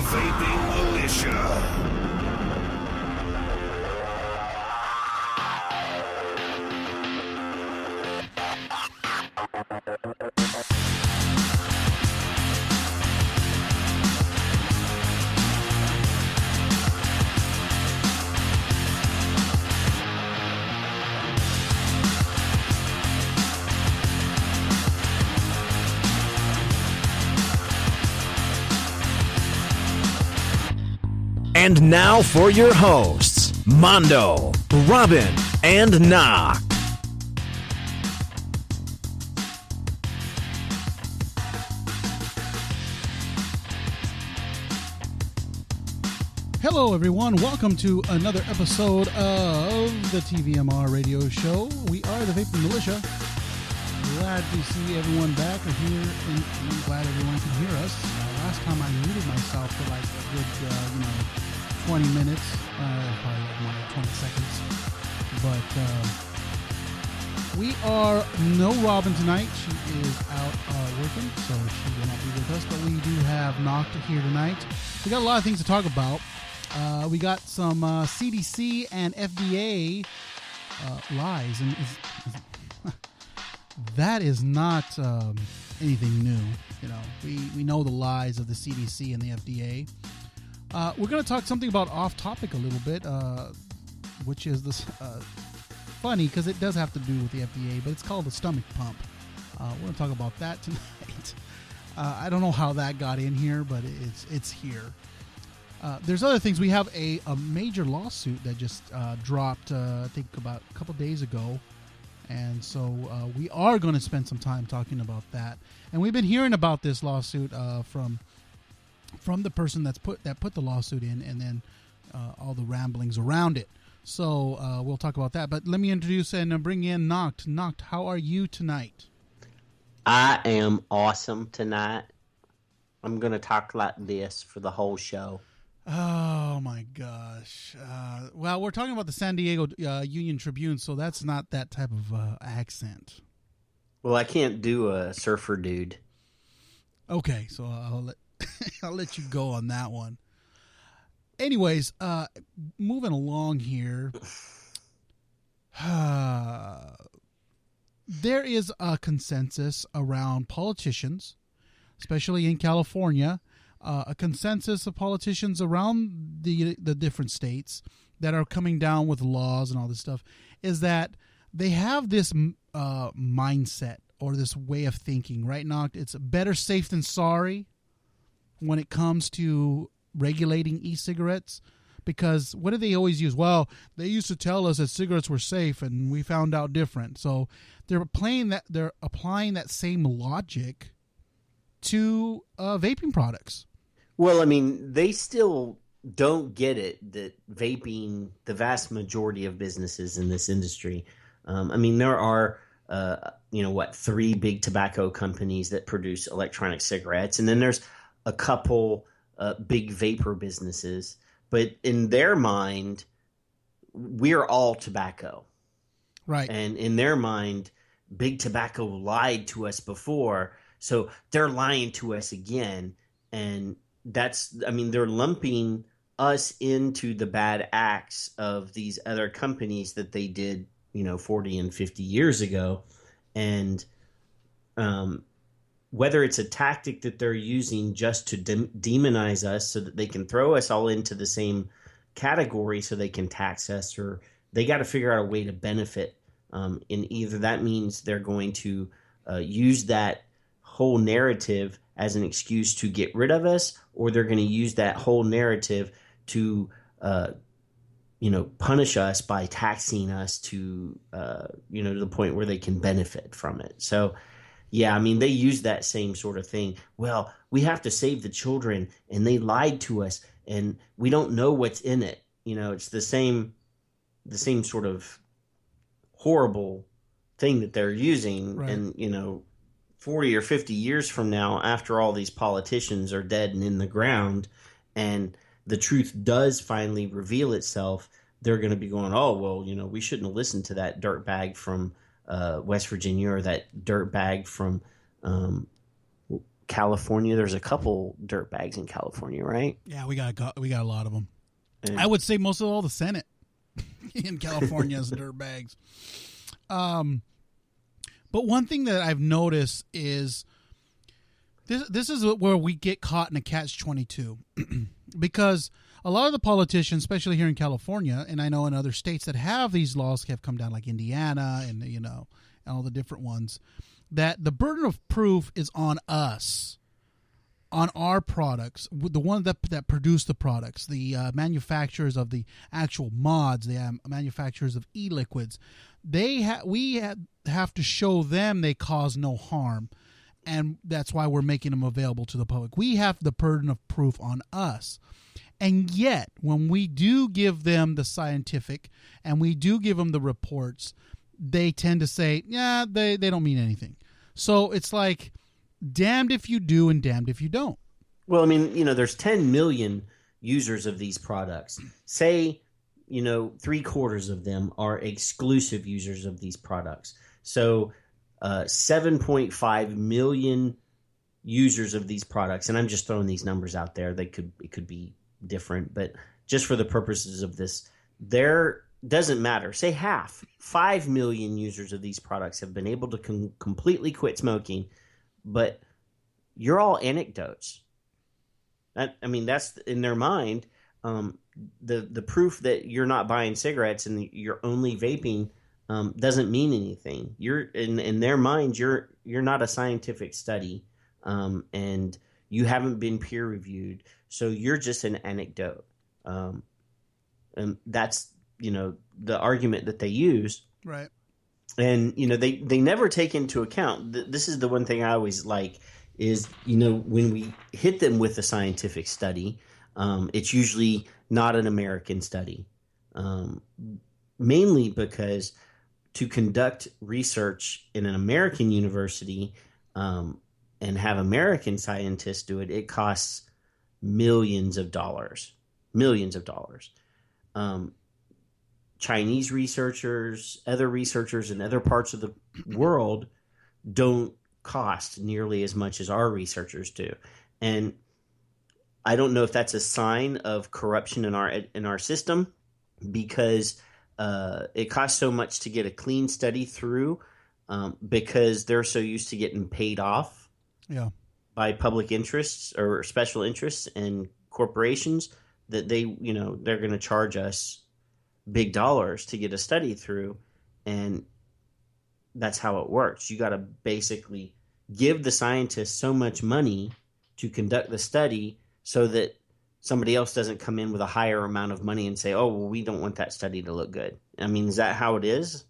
Vaping Militia. And now for your hosts, Mondo, Robin, and Knock. Hello, everyone. Welcome to another episode of the TVMR radio show. We are the Vaping Militia. Glad to see everyone back here, and I'm glad everyone can hear us. Last time I muted myself for like a good, 20 minutes, probably like more like 20 seconds. But we are no Robin tonight. She is out working, so she will not be with us. But we do have Knocked here tonight. We got a lot of things to talk about. We got some CDC and FDA lies, and that is not anything new. You know, we know the lies of the CDC and the FDA. We're going to talk something about off topic a little bit, which is this funny because it does have to do with the FDA, but it's called the stomach pump. We're going to talk about that tonight. I don't know how that got in here, but it's here. There's other things. We have a major lawsuit that just dropped, I think, about a couple days ago. And so we are going to spend some time talking about that. And we've been hearing about this lawsuit from the person that put the lawsuit in, and then all the ramblings around it. So we'll talk about that. But let me introduce and bring in Knocked. Knocked, how are you tonight? I am awesome tonight. I'm going to talk like this for the whole show. Oh, my gosh. Well, we're talking about the San Diego Union Tribune, so that's not that type of accent. Well, I can't do a surfer dude. Okay, so I'll let you go on that one. Anyways, moving along here. There is a consensus around politicians, especially in California, a consensus of politicians around the different states that are coming down with laws and all this stuff, is that they have this mindset or this way of thinking, right, Knocked? It's better safe than sorry when it comes to regulating e-cigarettes. Because what do they always use? Well, they used to tell us that cigarettes were safe, and we found out different. So they're applying that same logic to vaping products. Well, I mean, they still don't get it that vaping, the vast majority of businesses in this industry, I mean, there are, 3 big tobacco companies that produce electronic cigarettes. And then there's a couple big vapor businesses. But in their mind, we're all tobacco. Right. And in their mind, big tobacco lied to us before, so they're lying to us again. And they're lumping us into the bad acts of these other companies that they did, 40 and 50 years ago. And whether it's a tactic that they're using just to demonize us so that they can throw us all into the same category so they can tax us, or they got to figure out a way to benefit. And either that means they're going to use that whole narrative as an excuse to get rid of us, or they're going to use that whole narrative to, punish us by taxing us to the point where they can benefit from it. So, yeah, I mean, they use that same sort of thing. Well, we have to save the children, and they lied to us, and we don't know what's in it. It's the same sort of horrible thing that they're using. Right. And, 40 or 50 years from now, after all these politicians are dead and in the ground, and the truth does finally reveal itself, they're going to be going, oh, well, we shouldn't have listened to that dirtbag from West Virginia, or that dirtbag from California. There's a couple dirt bags in California, right? Yeah, we got a lot of them. And I would say most of all the Senate in California is dirt bags. But one thing that I've noticed is this is where we get caught in a catch-22 because a lot of the politicians, especially here in California, and I know in other states that have these laws have come down, like Indiana and and all the different ones, that the burden of proof is on us, on our products, the ones that produce the products, the manufacturers of the actual mods, the manufacturers of e-liquids. We have to show them they cause no harm, and that's why we're making them available to the public. We have the burden of proof on us. And yet, when we do give them the scientific and we do give them the reports, they tend to say, yeah, they don't mean anything. So it's like, damned if you do and damned if you don't. Well, I mean, there's 10 million users of these products. Say, 3/4 of them are exclusive users of these products. So 7.5 million users of these products, and I'm just throwing these numbers out there. It could be different, but just for the purposes of this, there doesn't matter. Say half, 5 million users of these products have been able to completely quit smoking, but you're all anecdotes. That's in their mind. The proof that you're not buying cigarettes and you're only vaping doesn't mean anything. You're in their mind. You're not a scientific study, and you haven't been peer reviewed. So you're just an anecdote, and that's the argument that they use. Right. And they never take into account. This is the one thing I always like is when we hit them with a scientific study, it's usually not an American study, mainly because to conduct research in an American university and have American scientists do it, it costs millions of dollars. Chinese researchers, other researchers in other parts of the world don't cost nearly as much as our researchers do. And I don't know if that's a sign of corruption in our system, because it costs so much to get a clean study through, because they're so used to getting paid off by public interests or special interests and corporations that they're going to charge us big dollars to get a study through. And that's how it works. You got to basically give the scientists so much money to conduct the study so that somebody else doesn't come in with a higher amount of money and say, oh, well, we don't want that study to look good. I mean, is that how it is?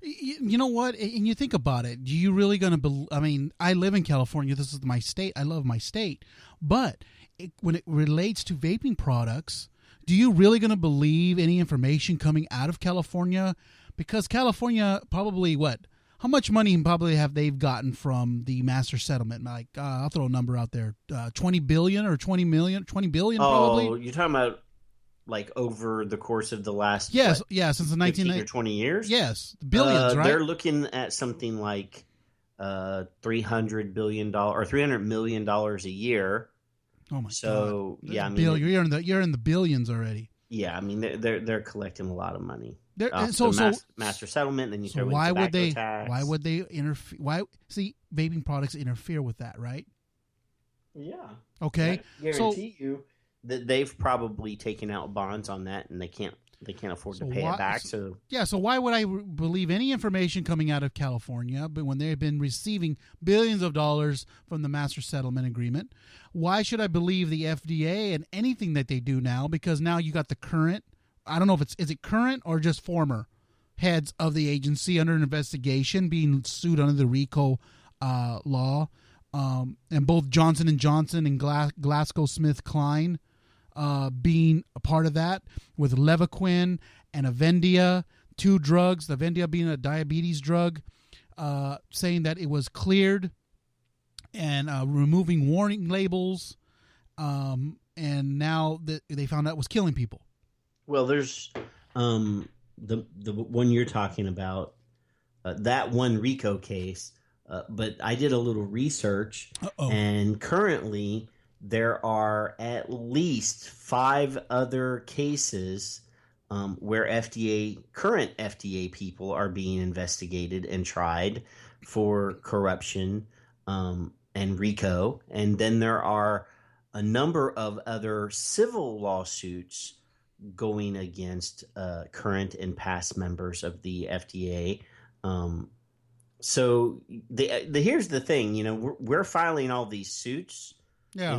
You know what? And you think about it. Do you really going to I live in California. This is my state. I love my state. But when it relates to vaping products, do you really going to believe any information coming out of California? Because California probably how much money probably have they've gotten from the master settlement? Like, I'll throw a number out there, 20 billion or 20 million, 20 billion probably. Oh, you're talking about like over the course of the last since the 19 or 20 years. Yes, billions, right? They're looking at something like $300 billion or $300 million a year. Oh my god! So yeah, you're in the billions already. Yeah, I mean they're collecting a lot of money. Master settlement, and then you throw in tobacco tax. Why would they interfere? See, vaping products interfere with that, right? Yeah. Okay. I guarantee you that they've probably taken out bonds on that, and they can't afford to pay it back. So why would I believe any information coming out of California, but when they've been receiving billions of dollars from the master settlement agreement? Why should I believe the FDA and anything that they do now? Because now you got the current, I don't know if is it current or just former heads of the agency under an investigation being sued under the RICO law, and both Johnson & Johnson and GlaxoSmithKline being a part of that, with Levaquin and Avendia, two drugs, Avendia being a diabetes drug, saying that it was cleared and removing warning labels, and now they found out it was killing people. Well, there's the one you're talking about, that one RICO case but I did a little research, Uh-oh. and currently there are at least 5 other cases where current FDA people are being investigated and tried for corruption and RICO. And then there are a number of other civil lawsuits going against current and past members of the FDA. So here's the thing, we're filing all these suits, Yeah.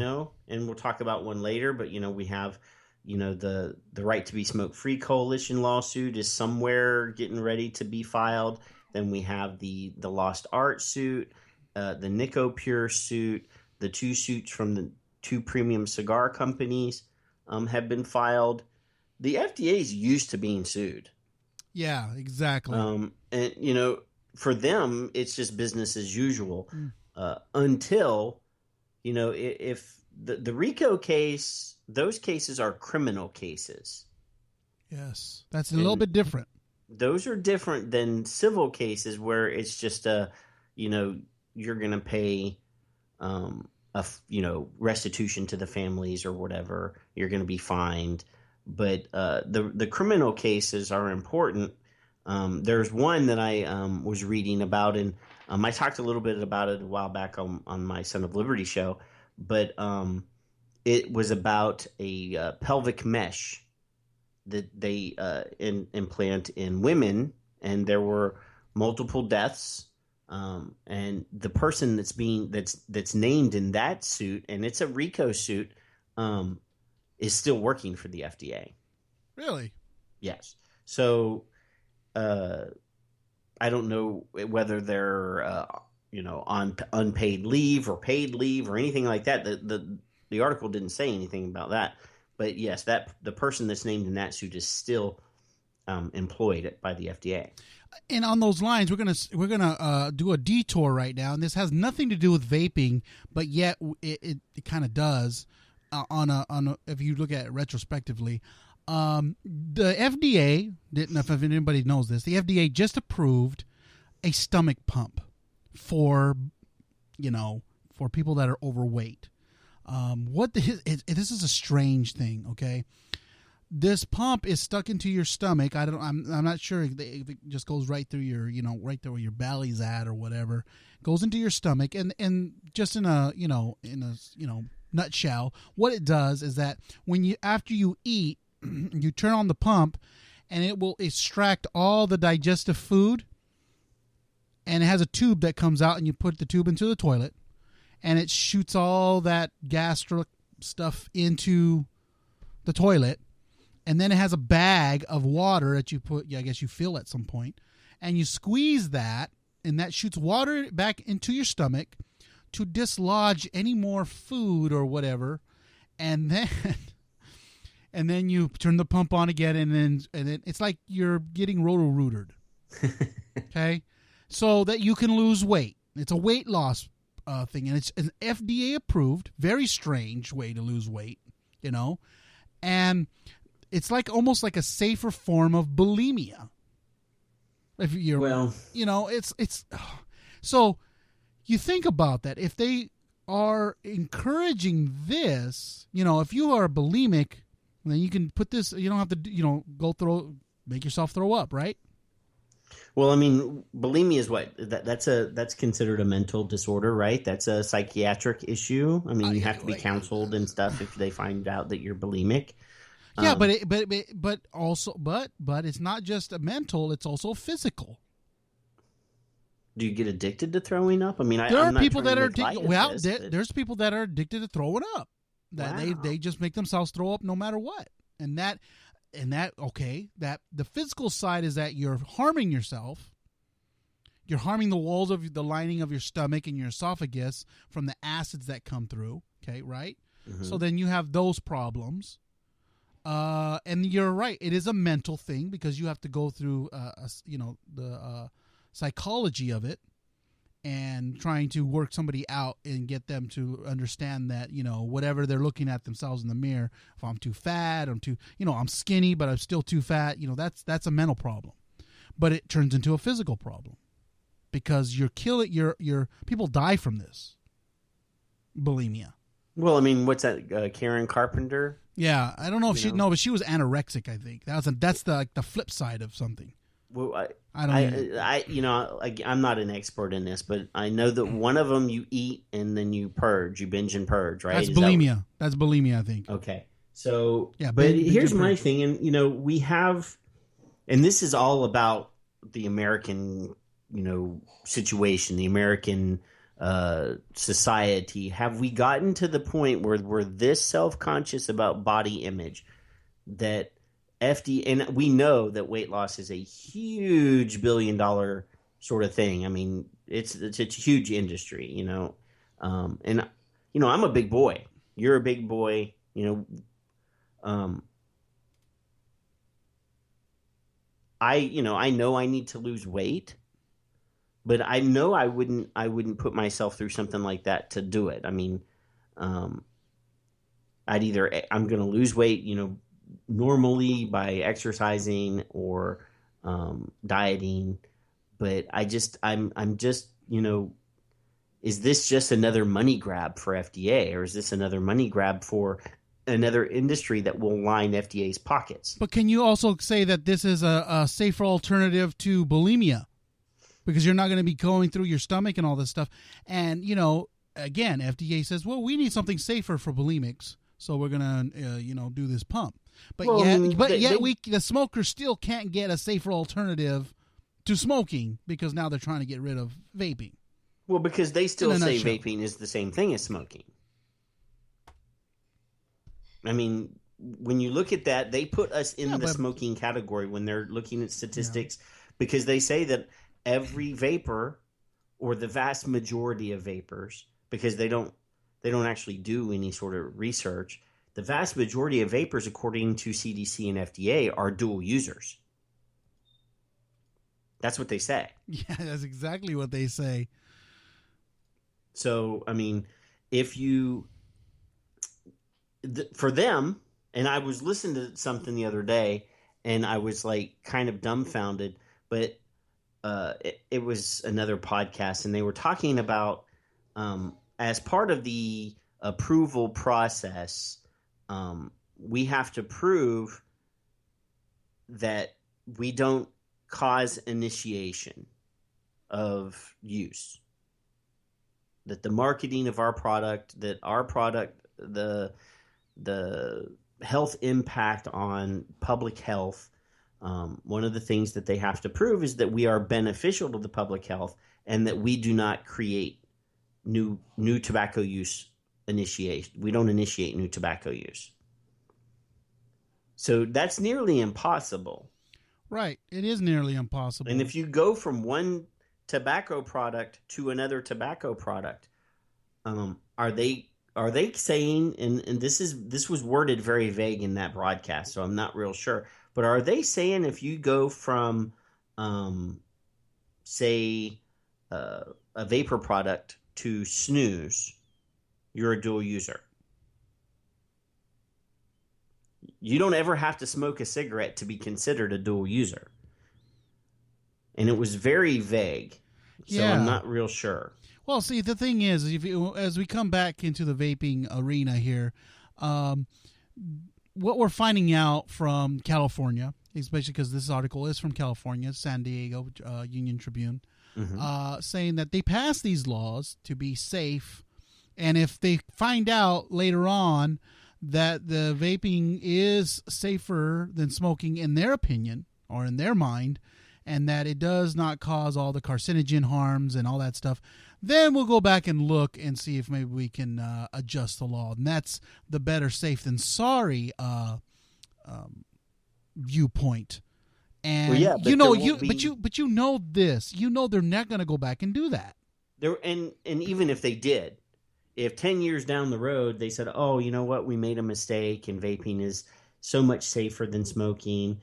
and we'll talk about one later, but we have, the Right to Be Smoke Free Coalition lawsuit is somewhere getting ready to be filed. Then we have the Lost Art suit, the Nicopure suit, the 2 suits from the 2 premium cigar companies have been filed. The FDA is used to being sued. Yeah, exactly. And for them, it's just business as usual until, if the RICO case, those cases are criminal cases. Yes, that's a little bit different. Those are different than civil cases where it's just you're going to pay restitution to the families or whatever. You're going to be fined. But the criminal cases are important. There's one that I was reading about, and I talked a little bit about it a while back on my Son of Liberty show, but it was about a pelvic mesh that they implant in women, and there were multiple deaths. And the person that's named in that suit, and it's a RICO suit, is still working for the FDA. Really? Yes. So I don't know whether they're on unpaid leave or paid leave or anything like that. The article didn't say anything about that. But yes, that the person that's named in that suit is still employed by the FDA. And on those lines, we're gonna do a detour right now, and this has nothing to do with vaping, but yet it kind of does. If you look at it retrospectively, the FDA didn't know if anybody knows this. The FDA just approved a stomach pump for people that are overweight. This is a strange thing. Okay, this pump is stuck into your stomach. I'm not sure if it just goes right through your right there where your belly's at or whatever. It goes into your stomach, and just in a nutshell, what it does is that after you eat, you turn on the pump, and it will extract all the digestive food, and it has a tube that comes out, and you put the tube into the toilet, and it shoots all that gastric stuff into the toilet, and then it has a bag of water that you put, I guess you fill at some point, and you squeeze that, and that shoots water back into your stomach to dislodge any more food or whatever, and then you turn the pump on again, and then it's like you're getting roto-rootered. Okay, so that you can lose weight. It's a weight loss thing, and it's an FDA approved, very strange way to lose weight, and it's almost like a safer form of bulimia. If you're it's so. You think about that. If they are encouraging this, if you are bulimic, then you can put this. You don't have to, make yourself throw up, right? Well, I mean, bulimia is what that's considered a mental disorder, right? That's a psychiatric issue. I mean, you have to be counseled and stuff if they find out that you're bulimic. Yeah, but it's not just a mental; it's also physical. Do you get addicted to throwing up? I mean, there are people that are there's people that are addicted to throwing up. That they just make themselves throw up no matter what. And that the physical side is that you're harming yourself. You're harming the walls of the lining of your stomach and your esophagus from the acids that come through. Okay, right? Mm-hmm. So then you have those problems. And you're right. It is a mental thing because you have to go through the psychology of it and trying to work somebody out and get them to understand that, whatever they're looking at themselves in the mirror, if I'm too fat, I'm skinny, but I'm still too fat, that's a mental problem, but it turns into a physical problem. because you're killing your people die from this bulimia. Well, I mean, what's that? Karen Carpenter. Yeah, I don't know if but she was anorexic. I think that's the flip side of something. Well, I don't know. I'm not an expert in this, but I know that one of them you eat and then you purge, you binge and purge, right? That's bulimia. That's bulimia, I think. Okay. So, yeah, but here's my thing, and we have, and this is all about the American, situation, the American society. Have we gotten to the point where we're this self-conscious about body image that FDA, and we know that weight loss is a huge billion-dollar sort of thing. I mean, it's a huge industry, and I'm a big boy. You're a big boy, I know I need to lose weight, but I know I wouldn't put myself through something like that to do it. I mean, I'm going to lose weight, normally by exercising or dieting, but I'm just, is this just another money grab for FDA, or is this another money grab for another industry that will line FDA's pockets? But can you also say that this is a safer alternative to bulimia? Because you're not going to be going through your stomach and all this stuff. And, again, FDA says, well, we need something safer for bulimics, so we're going to, do this pump. But the smokers still can't get a safer alternative to smoking because now they're trying to get rid of vaping. Well, because they still say vaping is the same thing as smoking. I mean, when you look at that, they put us in the smoking category when they're looking at statistics, because they say that every vapor, or the vast majority of vapors, because they don't actually do any sort of research, the vast majority of vapors, according to CDC and FDA, are dual users. That's what they say. Yeah, that's exactly what they say. So, I mean, if you... for them, and I was listening to something the other day, and I was like kind of dumbfounded, but it was another podcast, and they were talking about as part of the approval process, we have to prove that we don't cause initiation of use, that the marketing of our product, the health impact on public health, one of the things that they have to prove is that we are beneficial to the public health and that we do not create new tobacco use initiation. We don't initiate new tobacco use. So that's nearly impossible. Right. It is nearly impossible. And if you go from one tobacco product to another tobacco product, are they saying, and this was worded very vague in that broadcast, so I'm not real sure, but are they saying if you go from, say, a vapor product to snus, you're a dual user? You don't ever have to smoke a cigarette to be considered a dual user. And it was very vague, so I'm not real sure. Well, see, the thing is, as we come back into the vaping arena here, what we're finding out from California, especially because this article is from California, San Diego Union Tribune, saying that they passed these laws to be safe, and if they find out later on that the vaping is safer than smoking in their opinion or in their mind, and that it does not cause all the carcinogen harms and all that stuff, then we'll go back and look and see if maybe we can adjust the law. And that's the better safe than sorry viewpoint. And but you know this. You know they're not going to go back and do that. And even if they did, if 10 years down the road they said, "Oh, you know what? We made a mistake and vaping is so much safer than smoking,"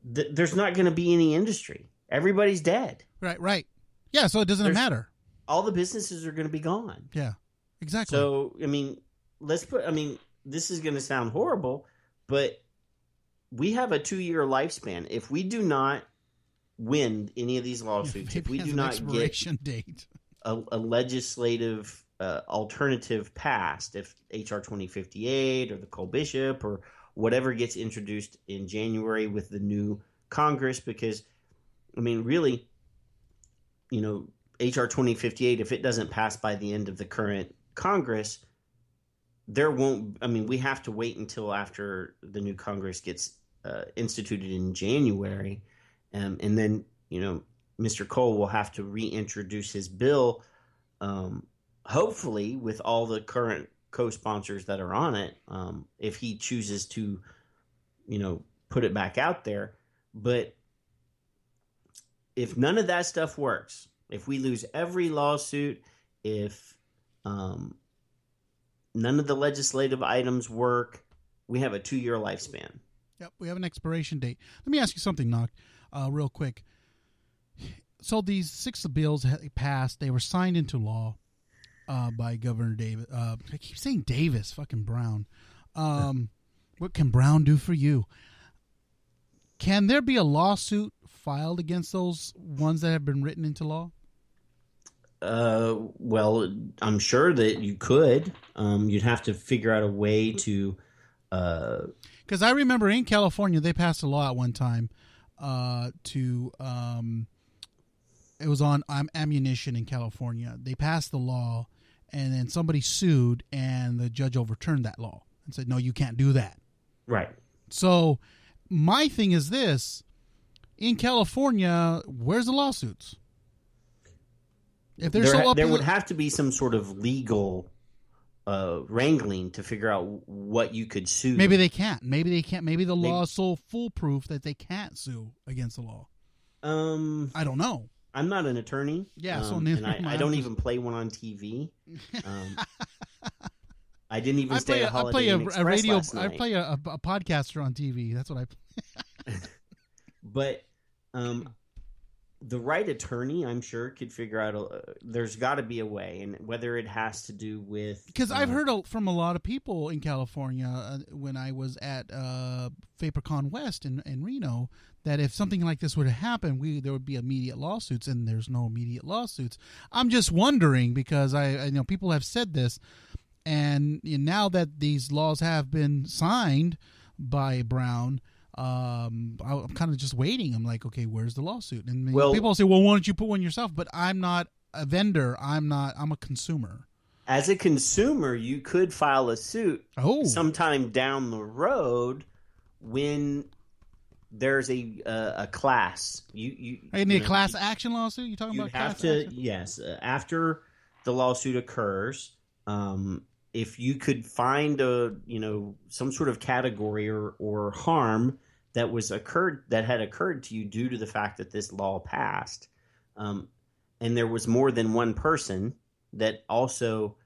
there's not going to be any industry. Everybody's dead. Right. Yeah, so it doesn't matter. All the businesses are going to be gone. Yeah, exactly. So, I mean, this is going to sound horrible, but we have a 2-year lifespan. If we do not win any of these lawsuits, if we do not get expiration date, a legislative alternative passed, if HR 2058 or the Cole Bishop or whatever gets introduced in January with the new Congress, because, I mean, really, you know, HR 2058, if it doesn't pass by the end of the current Congress, there won't, I mean, we have to wait until after the new Congress gets instituted in January. And then, you know, Mr. Cole will have to reintroduce his bill, hopefully with all the current co-sponsors that are on it, if he chooses to, you know, put it back out there. But if none of that stuff works, if we lose every lawsuit, if none of the legislative items work, we have a 2-year lifespan. Yep, we have an expiration date. Let me ask you something, Knock, real quick. So these 6 bills passed. They were signed into law by Governor Davis. I keep saying Davis, fucking Brown. What can Brown do for you? Can there be a lawsuit filed against those ones that have been written into law? Well, I'm sure that you could. You'd have to figure out a way to. Because I remember in California they passed a law at one time to. It was on ammunition in California. They passed the law, and then somebody sued, and the judge overturned that law and said, "No, you can't do that." Right. So, my thing is this: in California, where's the lawsuits? If they're there would have to be some sort of legal wrangling to figure out what you could sue. Maybe they can't. Maybe the law is so foolproof that they can't sue against the law. I don't know. I'm not an attorney. Yeah, so and I don't even play one on TV. I didn't even stay at Holiday Inn Express last night. I play a podcaster on TV. That's what I play. But the right attorney, I'm sure, could figure out. There's got to be a way, and whether it has to do with, because I've heard from a lot of people in California when I was at VaporCon West in Reno, that if something like this were to happen, there would be immediate lawsuits, and there's no immediate lawsuits. I'm just wondering, because I know people have said this, and now that these laws have been signed by Brown, I'm kind of just waiting. I'm like, okay, where's the lawsuit? And people say, well, why don't you put one yourself? But I'm not a vendor. I'm a consumer. As a consumer, you could file a suit sometime down the road when there's a class. You need a class action lawsuit? You talking about class action? Yes. After the lawsuit occurs, if you could find some sort of category or harm that had occurred to you due to the fact that this law passed, and there was more than one person that also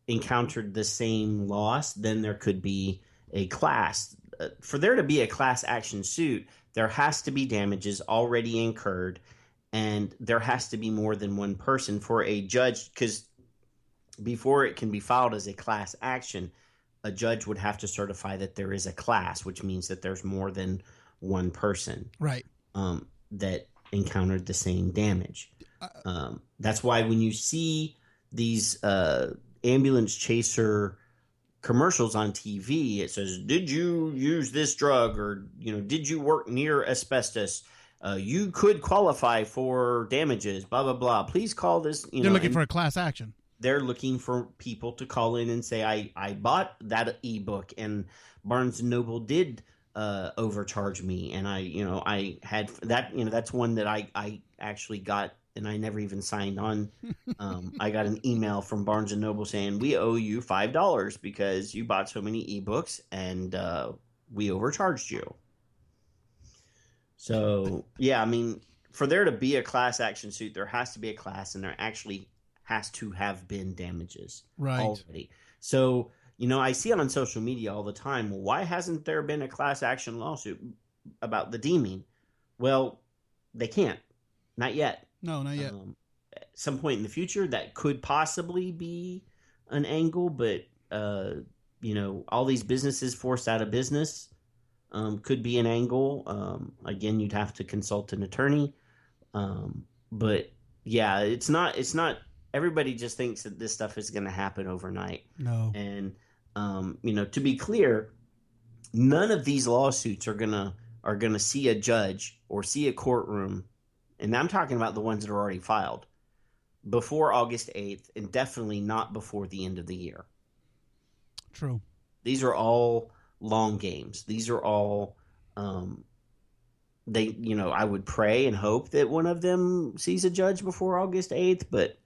encountered the same loss, then there could be a class. For there to be a class action suit, there has to be damages already incurred, and there has to be more than one person for a judge, because before it can be filed as a class action, a judge would have to certify that there is a class, which means that there's more than one person, right, that encountered the same damage. That's why when you see these ambulance chaser commercials on TV, it says, "Did you use this drug?" or "Did you work near asbestos? You could qualify for damages." Blah blah blah. Please call this. They're looking for a class action. They're looking for people to call in and say, I bought that ebook and Barnes and Noble did overcharge me, and I had that. That's one that I actually got, and I never even signed on. I got an email from Barnes and Noble saying, "We owe you $5 because you bought so many ebooks, and we overcharged you." So yeah, I mean, for there to be a class action suit, there has to be a class, and there actually has to have been damages already. So, I see on social media all the time, well, why hasn't there been a class action lawsuit about the deeming? Well, they can't. Not yet. No, not yet. At some point in the future, that could possibly be an angle, but, all these businesses forced out of business, could be an angle. Again, you'd have to consult an attorney. But yeah, it's not. Everybody just thinks that this stuff is going to happen overnight. No. And to be clear, none of these lawsuits are gonna see a judge or see a courtroom, and I'm talking about the ones that are already filed before August 8th, and definitely not before the end of the year. True. These are all long games. These are all I would pray and hope that one of them sees a judge before August 8th, but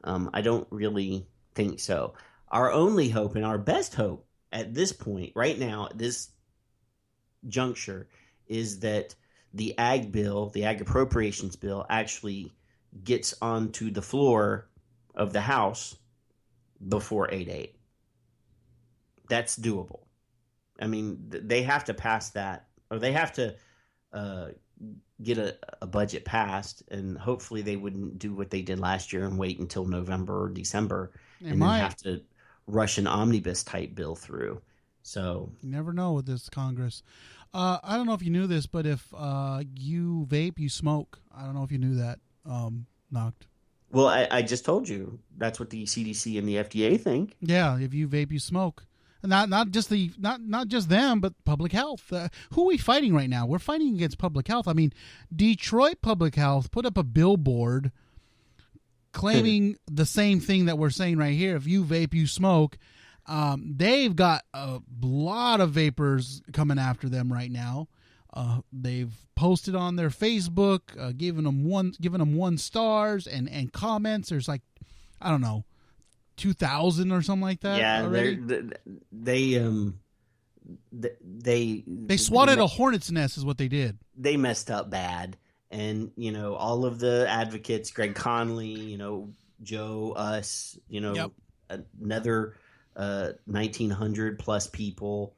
I don't really think so. Our only hope and our best hope at this point, right now, at this juncture, is that the ag appropriations bill, actually gets onto the floor of the House before 8/8. That's doable. I mean, they have to pass that, or they have to get a budget passed, and hopefully they wouldn't do what they did last year and wait until November or December and then have to rush an omnibus type bill through. So you never know with this Congress. I don't know if you knew this, but if you vape, you smoke. I don't know if you knew that. Knocked. Well, I just told you that's what the CDC and the FDA think. Yeah, if you vape, you smoke. Not just them, but public health. Who are we fighting right now? We're fighting against public health. I mean, Detroit Public Health put up a billboard claiming the same thing that we're saying right here. If you vape, you smoke. They've got a lot of vapors coming after them right now. They've posted on their Facebook, giving them one stars and comments. There's like, I don't know, 2,000 or something like that. Yeah, they swatted a hornet's nest is what they did. They messed up bad, and all of the advocates, Greg Conley, Joe, us, Yep. Another 1,900 plus people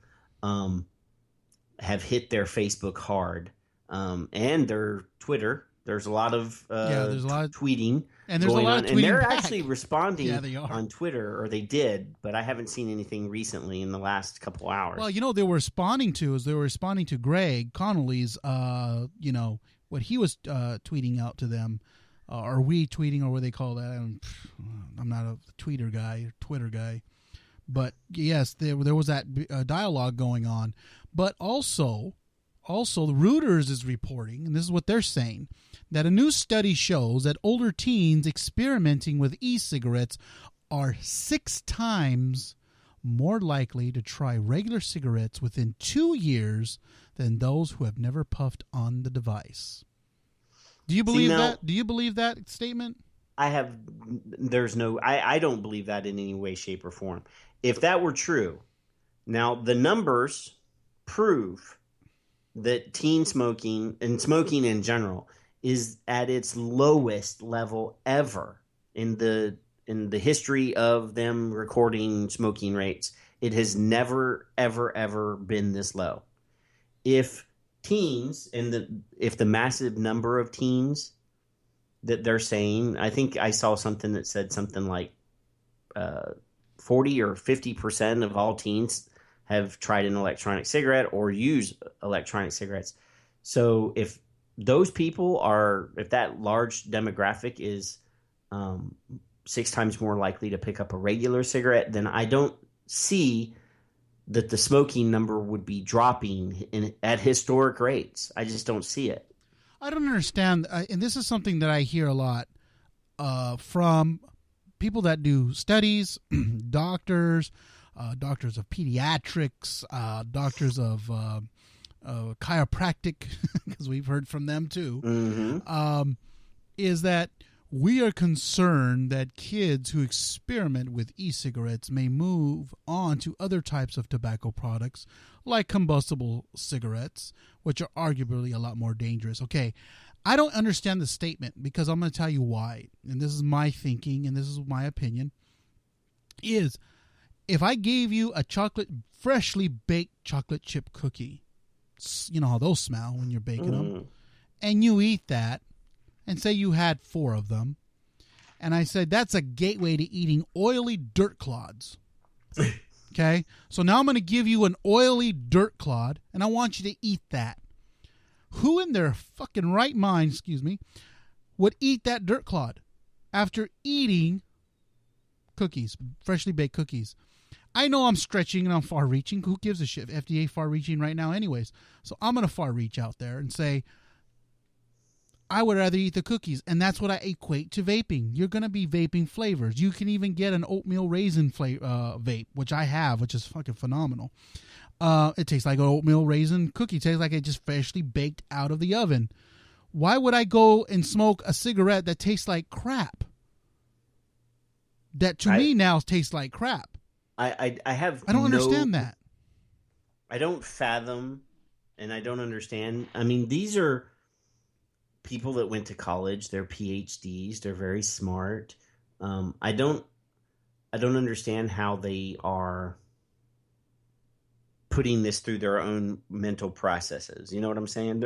have hit their Facebook hard, and their Twitter. There's a lot of tweeting, and there's a lot of tweeting, and they're back. actually responding they are. on Twitter, or they did, but I haven't seen anything recently in the last couple hours. Well, they were responding to Greg Connolly's, what he was tweeting out to them, or retweeting, or what they call that. I'm not a Twitter guy, but yes, there was that dialogue going on, but also Reuters is reporting, and this is what they're saying, that a new study shows that older teens experimenting with e-cigarettes are 6 times more likely to try regular cigarettes within 2 years than those who have never puffed on the device. Do you believe that? Do you believe that statement? I don't believe that in any way, shape, or form. If that were true, now the numbers prove that teen smoking and smoking in general is at its lowest level ever in the history of them recording smoking rates. It has never, ever, ever been this low. If teens, if the massive number of teens that they're saying, I think I saw something that said something like 40 or 50% of all teens have tried an electronic cigarette or use electronic cigarettes. So if those people if that large demographic is 6 times more likely to pick up a regular cigarette, then I don't see that the smoking number would be dropping at historic rates. I just don't see it. I don't understand, and this is something that I hear a lot from people that do studies, doctors of pediatrics, doctors of chiropractic, because we've heard from them too, is that we are concerned that kids who experiment with e-cigarettes may move on to other types of tobacco products like combustible cigarettes, which are arguably a lot more dangerous. Okay, I don't understand the statement, because I'm going to tell you why, and this is my thinking and this is my opinion, is if I gave you a freshly baked chocolate chip cookie, you know how those smell when you're baking them, and you eat that, and say you had 4 of them, and I said that's a gateway to eating oily dirt clods. Okay? So now I'm going to give you an oily dirt clod, and I want you to eat that. Who in their fucking right mind, would eat that dirt clod after eating cookies, freshly baked cookies? I know I'm stretching and I'm far reaching. Who gives a shit? FDA far reaching right now anyways. So I'm going to far reach out there and say, I would rather eat the cookies. And that's what I equate to vaping. You're going to be vaping flavors. You can even get an oatmeal raisin vape, which I have, which is fucking phenomenal. It tastes like an oatmeal raisin cookie. It tastes like it just freshly baked out of the oven. Why would I go and smoke a cigarette that tastes like crap? That to me now tastes like crap. I don't understand that. I don't fathom, and I don't understand. I mean, these are people that went to college. They're PhDs. They're very smart. I don't understand how they are putting this through their own mental processes. You know what I'm saying?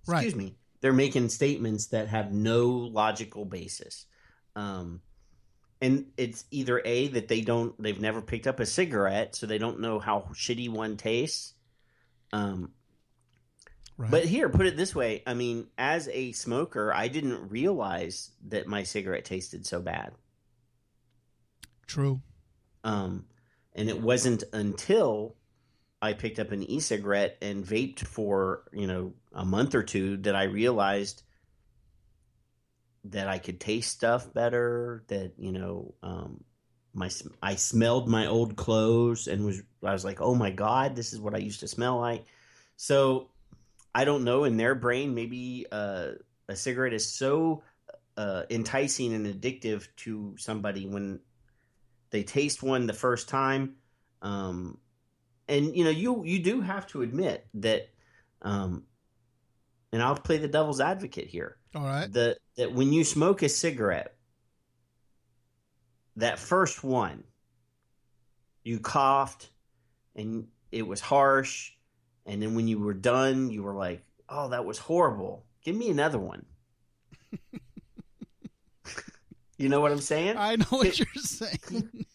Excuse me. They're making statements that have no logical basis. And it's either A, that they've never picked up a cigarette, so they don't know how shitty one tastes. But here, put it this way. I mean, as a smoker, I didn't realize that my cigarette tasted so bad. True. And it wasn't until I picked up an e-cigarette and vaped for, a month or two that I realized that I could taste stuff better, that, I smelled my old clothes and I was like, oh my God, this is what I used to smell like. So I don't know, in their brain, maybe a cigarette is so enticing and addictive to somebody when they taste one the first time. And, you do have to admit that, and I'll play the devil's advocate here. All right. That when you smoke a cigarette, that first one, you coughed and it was harsh. And then when you were done, you were like, oh, that was horrible. Give me another one. You know what I'm saying? I know what you're saying.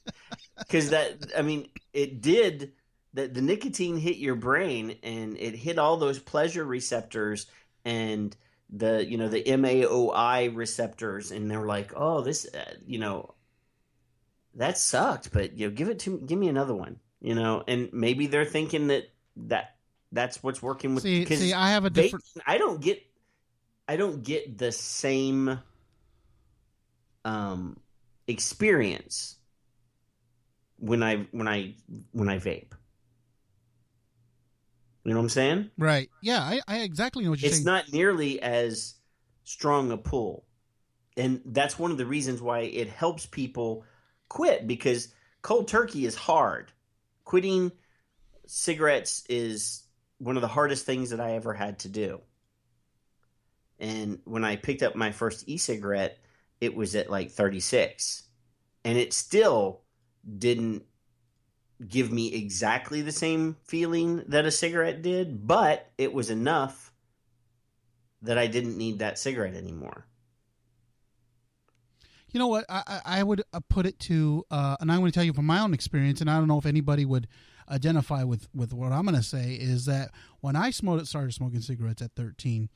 Because it did, that the nicotine hit your brain and it hit all those pleasure receptors and the MAOI receptors. And they're like, oh, this, that sucked, but give me another one, and maybe they're thinking that's what's working with. See, I have a different. I don't get the same experience when I vape. You know what I'm saying? Right. Yeah, I exactly know what you're saying. It's not nearly as strong a pull, and that's one of the reasons why it helps people quit, because cold turkey is hard. Quitting cigarettes is one of the hardest things that I ever had to do. And when I picked up my first e-cigarette, it was at like 36. And it still didn't give me exactly the same feeling that a cigarette did, but it was enough that I didn't need that cigarette anymore. You know what? I would put it to, and I'm going to tell you from my own experience, and I don't know if anybody would identify with what I'm going to say, is that when I started smoking cigarettes at 13,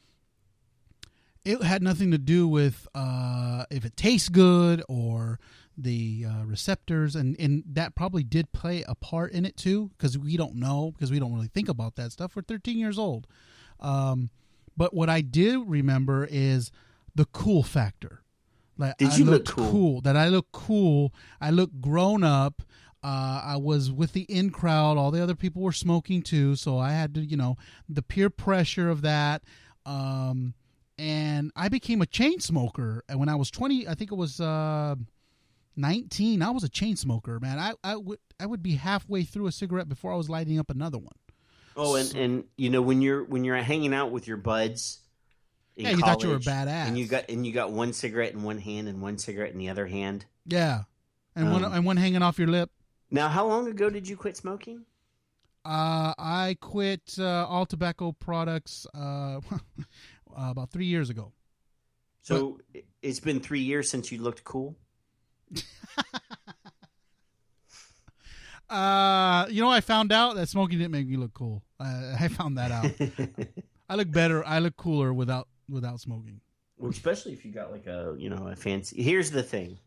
it had nothing to do with if it tastes good or the receptors, and that probably did play a part in it too, because we don't know, because we don't really think about that stuff. We're 13 years old. But what I do remember is the cool factor. Like, Did you look cool? That I look cool. I look grown up. I was with the in crowd. All the other people were smoking too, so I had to, the peer pressure of that. And I became a chain smoker. And when I was 20, I think it was 19. I was a chain smoker, man. I would be halfway through a cigarette before I was lighting up another one. Oh, and when you're hanging out with your buds. Yeah, you thought you were badass, and you got one cigarette in one hand and one cigarette in the other hand. Yeah, and one hanging off your lip. Now, how long ago did you quit smoking? I quit all tobacco products about 3 years ago. So it's been 3 years since you looked cool? I found out that smoking didn't make me look cool. I found that out. I look better. I look cooler without smoking. Well, especially if you got like a fancy. Here's the thing.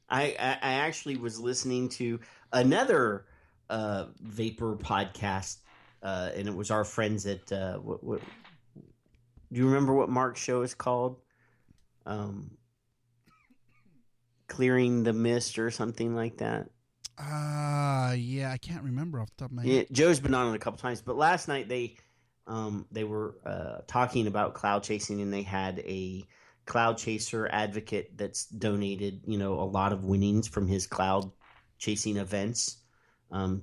I actually was listening to another vapor podcast, and it was our friends at what do you remember what Mark's show is called? Clearing the Mist or something like that. Yeah, I can't remember off the top of my head. Yeah, Joe's been on it a couple times, but last night they were talking about cloud chasing, and they had a cloud chaser advocate that's donated, a lot of winnings from his cloud chasing events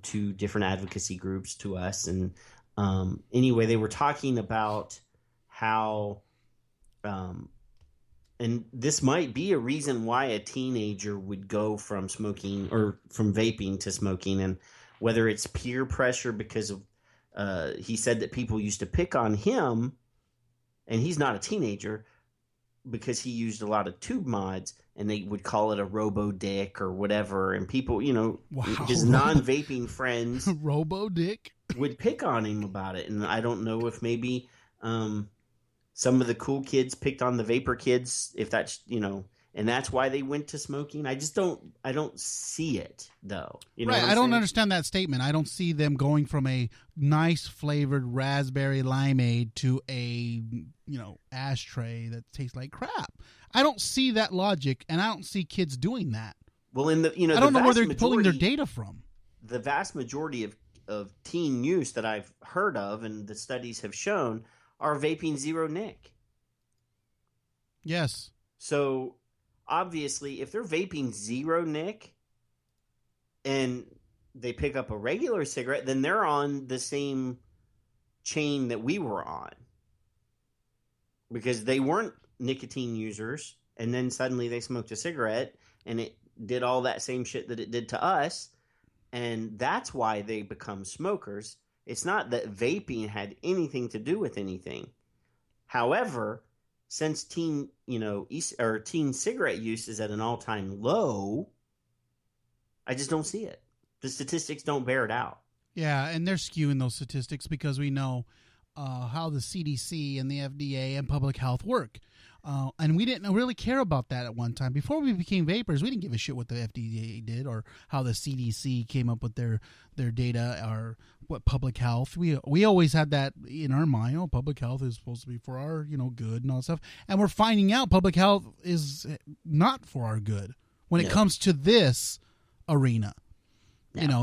to different advocacy groups, to us. And anyway, they were talking about how, and this might be a reason why a teenager would go from smoking or from vaping to smoking, and whether it's peer pressure because of, he said that people used to pick on him, and he's not a teenager, because he used a lot of tube mods, and they would call it a robo dick or whatever, and people, his non-vaping friends robo dick would pick on him about it. And I don't know if maybe some of the cool kids picked on the vapor kids, if that's, and that's why they went to smoking. I don't see it though. Right. I don't understand that statement. I don't see them going from a nice flavored raspberry limeade to a, ashtray that tastes like crap. I don't see that logic, and I don't see kids doing that. Well, I don't know where they're pulling their data from. The vast majority of teen use that I've heard of, and the studies have shown, are vaping zero nic. Yes. So obviously, if they're vaping zero nic and they pick up a regular cigarette, then they're on the same chain that we were on, because they weren't nicotine users, and then suddenly they smoked a cigarette and it did all that same shit that it did to us, and that's why they become smokers. It's not that vaping had anything to do with anything. However, since teen cigarette use is at an all-time low, I just don't see it. The statistics don't bear it out. Yeah, and they're skewing those statistics because we know how the CDC and the FDA and public health work. And we didn't really care about that at one time. Before we became vapors, we didn't give a shit what the FDA did or how the CDC came up with their data or what public health. We always had that in our mind. Oh, public health is supposed to be for our good and all that stuff. And we're finding out public health is not for our good when it comes to this arena. Yeah.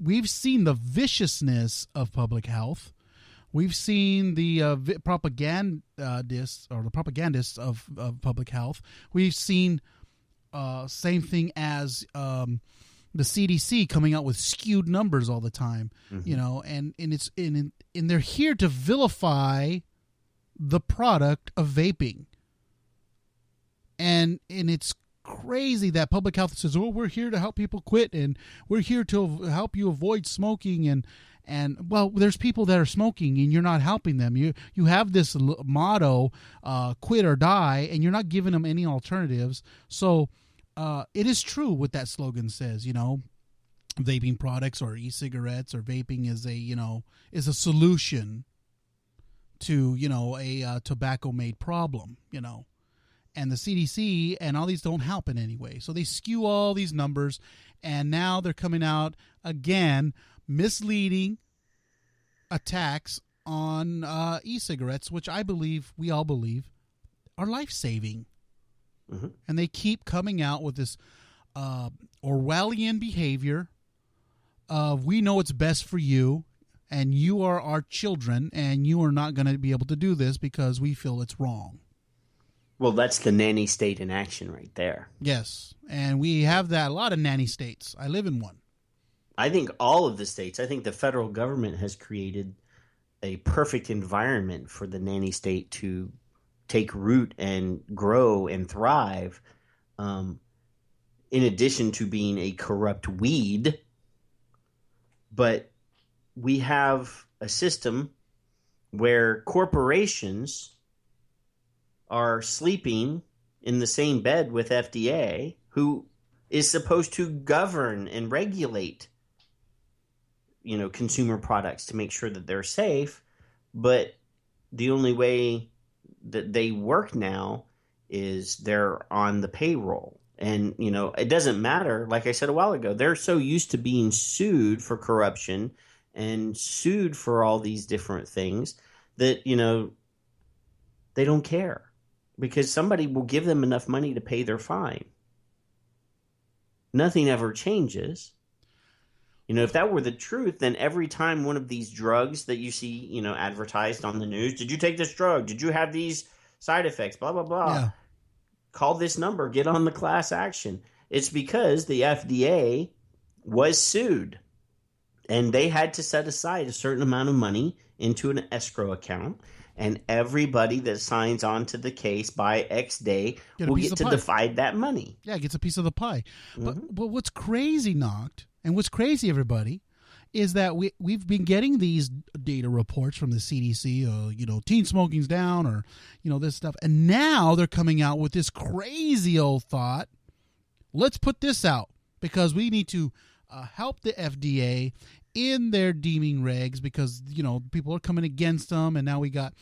We've seen the viciousness of public health. We've seen the propagandists of public health. We've seen same thing as the CDC coming out with skewed numbers all the time. And it's and they're here to vilify the product of vaping. And it's crazy that public health says, "Oh, we're here to help people quit, and we're here to help you avoid smoking." And well, there's people that are smoking, and you're not helping them. You have this motto, "Quit or die," and you're not giving them any alternatives. So it is true what that slogan says. Vaping products or e-cigarettes or vaping is a solution to a tobacco-made problem. And the CDC and all these don't help in any way. So they skew all these numbers, and now they're coming out again misleading attacks on e-cigarettes, which we all believe, are life-saving. Mm-hmm. And they keep coming out with this Orwellian behavior of, we know it's best for you, and you are our children, and you are not going to be able to do this because we feel it's wrong. Well, that's the nanny state in action right there. Yes, and we have that, a lot of nanny states. I live in one. I think all of the states, I think the federal government has created a perfect environment for the nanny state to take root and grow and thrive, in addition to being a corrupt weed. But we have a system where corporations are sleeping in the same bed with FDA, who is supposed to govern and regulate, consumer products to make sure that they're safe. But the only way that they work now is they're on the payroll. And, it doesn't matter. Like I said a while ago, they're so used to being sued for corruption and sued for all these different things that, they don't care because somebody will give them enough money to pay their fine. Nothing ever changes. If that were the truth, then every time one of these drugs that you see, advertised on the news, did you take this drug? Did you have these side effects? Blah, blah, blah. Yeah. Call this number, get on the class action. It's because the FDA was sued and they had to set aside a certain amount of money into an escrow account. And everybody that signs on to the case by X day will get to divide that money. Yeah, it gets a piece of the pie. But what's crazy, Noct, and what's crazy, everybody, is that we've been getting these data reports from the CDC, teen smoking's down or, this stuff. And now they're coming out with this crazy old thought. Let's put this out because we need to help the FDA in their deeming regs because, people are coming against them. And now we got,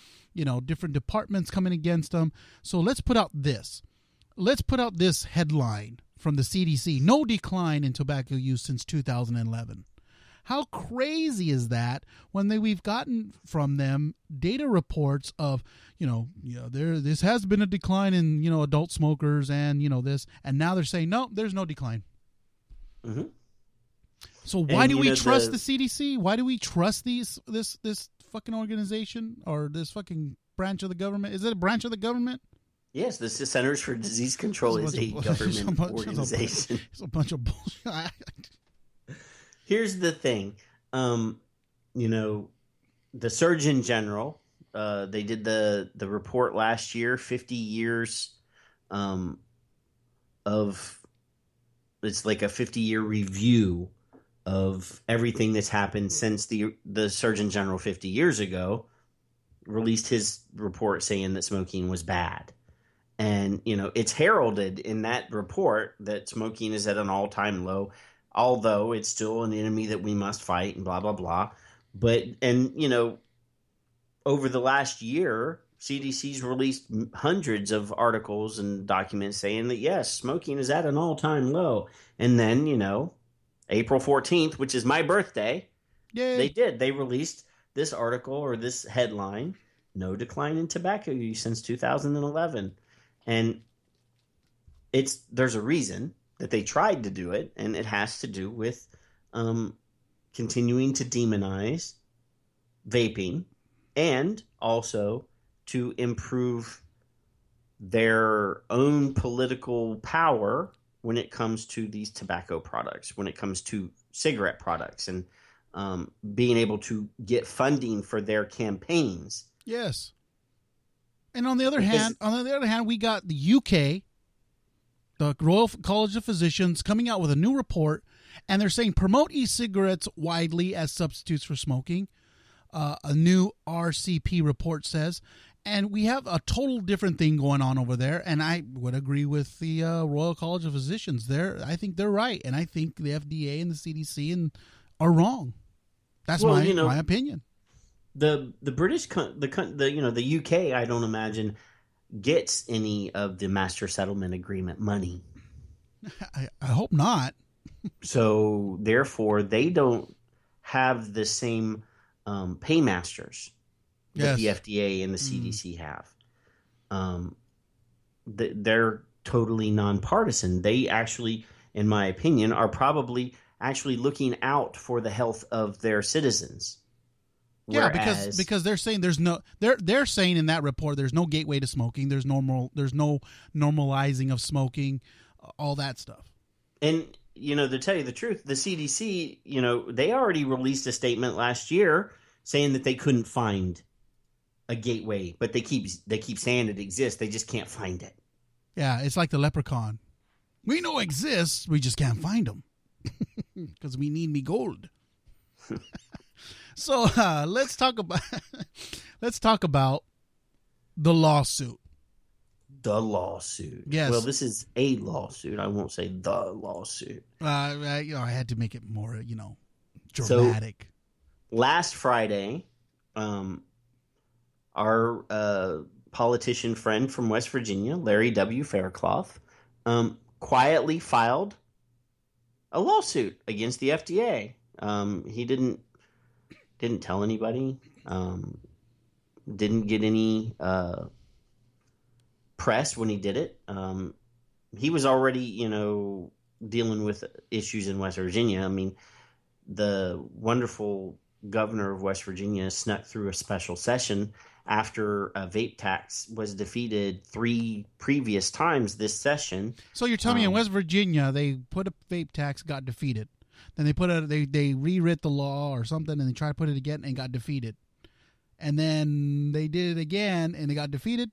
different departments coming against them. So let's put out this. Let's put out this headline from the CDC. No decline in tobacco use since 2011. How crazy is that when we've gotten from them data reports of, this has been a decline in, adult smokers and, this. And now they're saying, no, there's no decline. Mm-hmm. So why do we trust the CDC? Why do we trust this fucking organization or this fucking branch of the government? Is it a branch of the government? Yes, the Centers for Disease Control is a government organization. It's a bunch of bullshit. Here's the thing. The Surgeon General, they did the report last year, 50 years of, it's like a 50-year review of everything that's happened since the Surgeon General 50 years ago released his report saying that smoking was bad. And, it's heralded in that report that smoking is at an all-time low, although it's still an enemy that we must fight and blah, blah, blah. But, over the last year, CDC's released hundreds of articles and documents saying that, yes, smoking is at an all-time low. And then, April 14th, which is my birthday, Yay. They released this article or this headline, no decline in tobacco use since 2011. And there's a reason that they tried to do it, and it has to do with continuing to demonize vaping and also to improve their own political power when it comes to these tobacco products, when it comes to cigarette products, and being able to get funding for their campaigns. Yes. And on the other hand, we got the UK, the Royal College of Physicians, coming out with a new report, and they're saying promote e-cigarettes widely as substitutes for smoking. A new RCP report says. And we have a total different thing going on over there. And I would agree with the Royal College of Physicians there. I think they're right. And I think the FDA and the CDC are wrong. That's my opinion. The British, the UK, I don't imagine gets any of the Master Settlement Agreement money. I hope not. So therefore, they don't have the same paymasters that the FDA and the CDC have. They're totally nonpartisan. They actually, in my opinion, are probably actually looking out for the health of their citizens. Yeah, because they're saying they're saying in that report there's no gateway to smoking. There's no normalizing of smoking, all that stuff. And to tell you the truth, the CDC, they already released a statement last year saying that they couldn't find a gateway, but they keep saying it exists. They just can't find it. Yeah, it's like the leprechaun. We know it exists, we just can't find them because we need me gold. So let's talk about the lawsuit. the lawsuit. Yes. Well, this is a lawsuit. I won't say the lawsuit. I had to make it more, So dramatic. last Friday, our politician friend from West Virginia, Larry W. Faircloth, quietly filed a lawsuit against the FDA. He didn't tell anybody. Didn't get any press when he did it. He was already, dealing with issues in West Virginia. I mean, the wonderful governor of West Virginia snuck through a special session after a vape tax was defeated 3 previous times this session. So you're telling me in West Virginia they put a vape tax, got defeated. Then they rewrit the law or something, and they tried to put it again and got defeated. And then they did it again and they got defeated.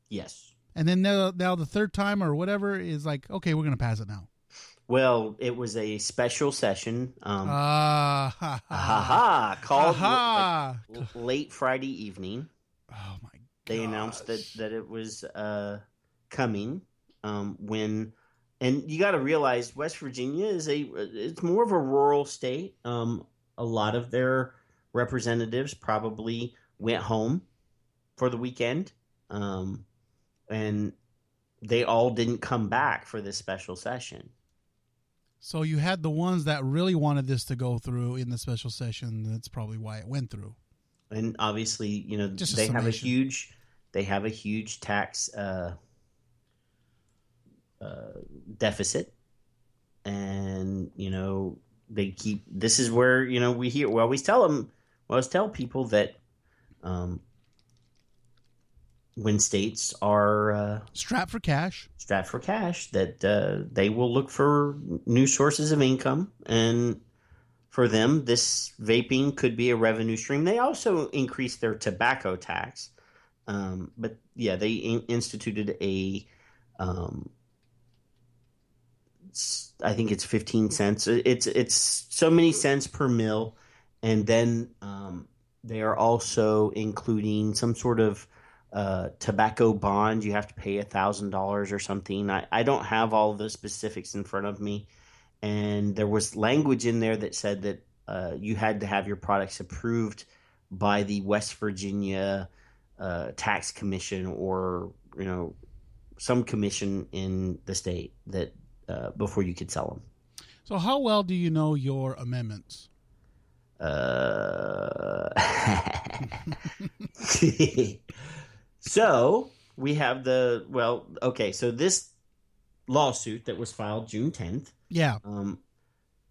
Yes. And then now the third time or whatever is like, okay, we're going to pass it now. Well, it was a special session. Called late Friday evening. Oh my! They announced that it was coming. And you got to realize West Virginia it's more of a rural state. A lot of their representatives probably went home for the weekend, and they all didn't come back for this special session. So you had the ones that really wanted this to go through in the special session. That's probably why it went through. And obviously, Just they have a huge tax deficit, and they keep. This is where we always tell people that when states are strapped for cash, that they will look for new sources of income, and for them, this vaping could be a revenue stream. They also increased their tobacco tax, but yeah, they instituted a I think it's 15 cents. It's so many cents per mil, and then they are also including some sort of tobacco bond. You have to pay $1,000 or something. I don't have all the specifics in front of me, and there was language in there that said that you had to have your products approved by the West Virginia Tax Commission, or some commission in the state that before you could sell them. So how well do you know your amendments? So we have so this lawsuit that was filed June 10th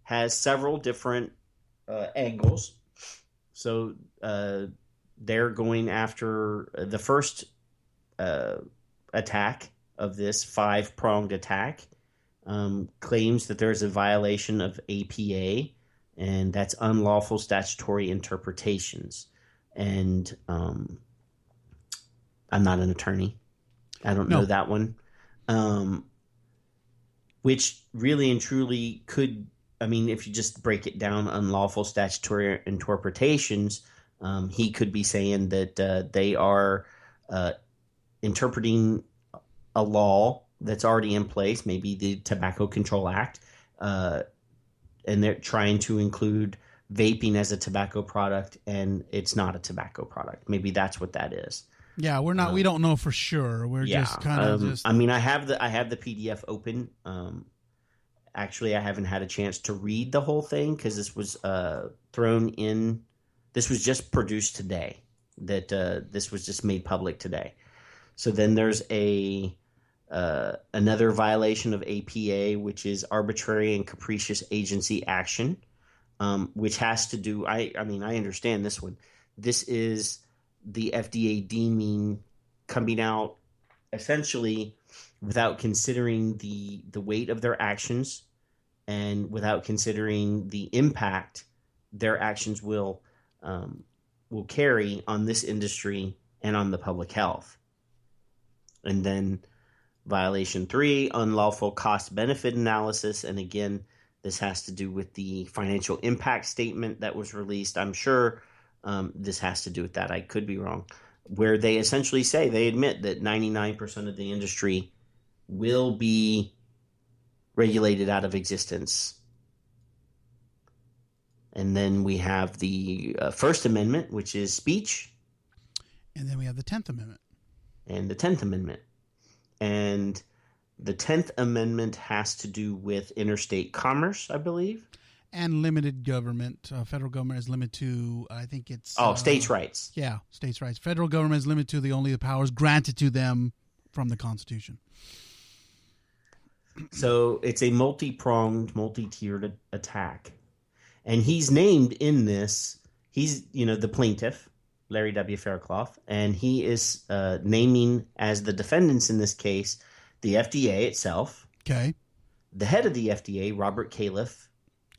has several different angles. So they're going after the first attack of this 5-pronged attack, claims that there's a violation of APA, and that's unlawful statutory interpretations. And I'm not an attorney. I don't know that one. Which really and truly could, if you just break it down, unlawful statutory interpretations, he could be saying that they are interpreting a law that's already in place, maybe the Tobacco Control Act, and they're trying to include vaping as a tobacco product, and it's not a tobacco product. Maybe that's what that is. Yeah, we're not. We don't know for sure. We're just kind of just. I have the PDF open. Actually, I haven't had a chance to read the whole thing because this was thrown in. This was just produced today. That this was just made public today. So then there's another violation of APA, which is arbitrary and capricious agency action, which has to do. I understand this one. This is the FDA coming out essentially without considering the weight of their actions and without considering the impact their actions will carry on this industry and on the public health. And then violation 3, unlawful cost-benefit analysis. And again, this has to do with the financial impact statement that was released. I'm sure this has to do with that. I could be wrong. where they essentially say they admit that 99% of the industry will be regulated out of existence. And then we have the First Amendment, which is speech. And then we have the 10th Amendment. And the 10th Amendment. And the 10th Amendment has to do with interstate commerce, I believe. And limited government. Federal government is limited to, I think it's... states' rights. Yeah, states' rights. Federal government is limited to only the powers granted to them from the Constitution. So it's a multi-pronged, multi-tiered attack. And he's named in this, he's, the plaintiff, Larry W. Faircloth, and he is naming as the defendants in this case the FDA itself. Okay. The head of the FDA, Robert Califf.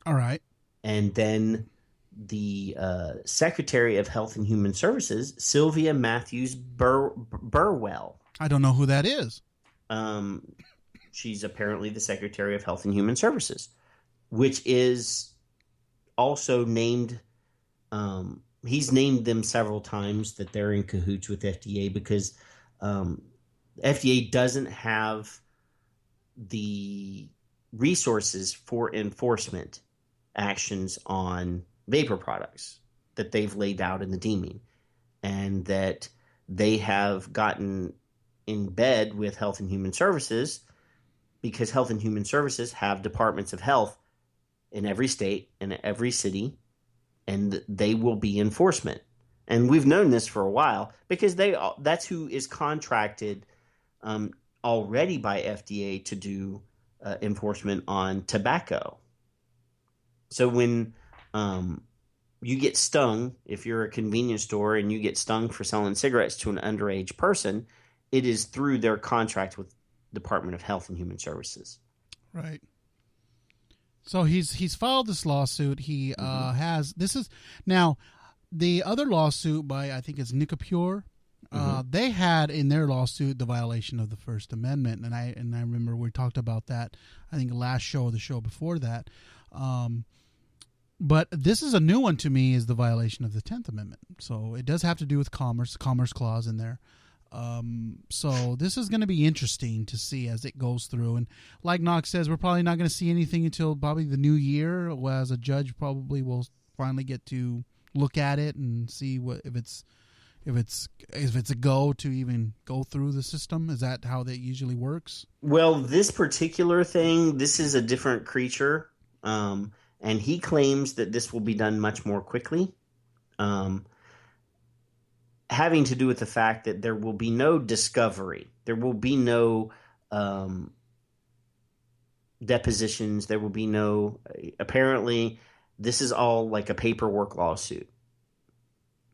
All right. And then the Secretary of Health and Human Services, Sylvia Matthews Burwell. I don't know who that is. She's apparently the Secretary of Health and Human Services, which is also named. He's named them several times that they're in cahoots with FDA because FDA doesn't have the resources for enforcement actions on vapor products that they've laid out in the deeming, and that they have gotten in bed with Health and Human Services because Health and Human Services have departments of health in every state and every city, and they will be enforcement. And we've known this for a while because that's who is contracted already by FDA to do enforcement on tobacco. So when you get stung, if you're a convenience store and you get stung for selling cigarettes to an underage person, it is through their contract with Department of Health and Human Services. Right. So he's filed this lawsuit. He has this is now the other lawsuit by I think it's Nicopure. They had in their lawsuit the violation of the First Amendment, and I remember we talked about that. I think the last show or the show before that. But this is a new one to me, is the violation of the 10th Amendment. So it does have to do with commerce clause in there. So this is going to be interesting to see as it goes through. And like Knox says, we're probably not going to see anything until probably the new year, as a judge probably will finally get to look at it and see what if it's a go to even go through the system. Is that how that usually works? Well, this particular thing, this is a different creature. And he claims that this will be done much more quickly, having to do with the fact that there will be no discovery. There will be no depositions. There will be no – apparently, this is all like a paperwork lawsuit,